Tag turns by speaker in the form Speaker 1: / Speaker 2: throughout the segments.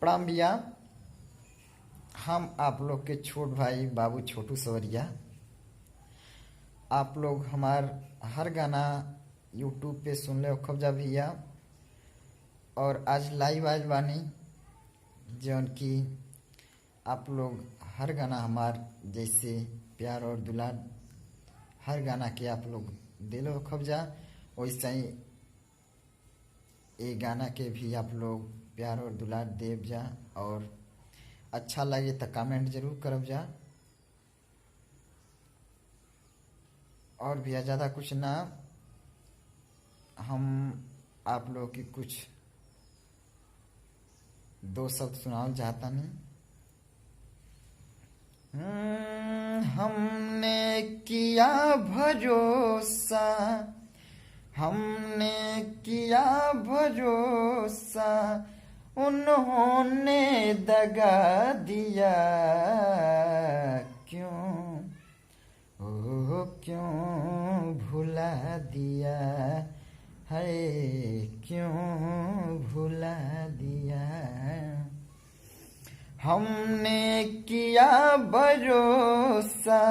Speaker 1: प्रणाम भैया। हम आप लोग के छोट भाई बाबू छोटू सवरिया। आप लोग हमार हर गाना यूट्यूब पे सुन ले खबजा भैया। और आज लाइव आयल बानी जौन की आप लोग हर गाना हमार जैसे प्यार और दुलार हर गाना के आप लोग दिलो खबजा, वैसे ही ये गाना के भी आप लोग प्यार और दुलार देव जा। और अच्छा लगे तो कमेंट जरूर करब जा। और भैया ज़्यादा कुछ ना, हम आप लोग की कुछ दो शब्द सुनाना चाहता नहीं। हमने किया भरोसा, हमने किया भरोसा, उन्होंने दगा दिया। क्यों ओ क्यों भुला दिया है, क्यों भुला दिया। हमने किया भरोसा,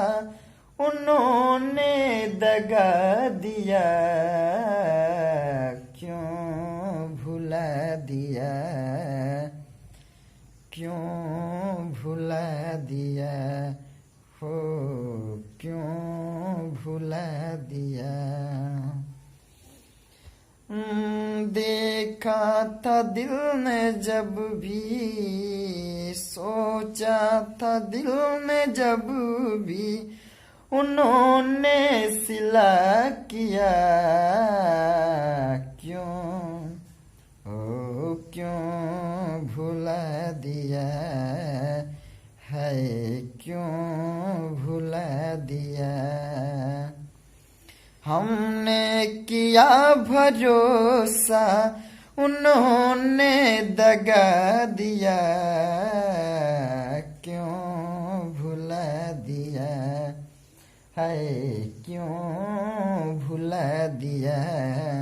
Speaker 1: उन्होंने दगा दिया। क्यों भुला दिया, क्यों भुला दिया हो, क्यों भुला दिया। देखा था दिल ने जब भी, सोचा था दिल ने जब भी, उन्होंने सिला किया। क्यों ओ क्यों भुला दिया है, क्यों भुला दिया। हमने किया भरोसा, उन्होंने दगा दिया। क्यों भुला दिया है, क्यों भुला दिया।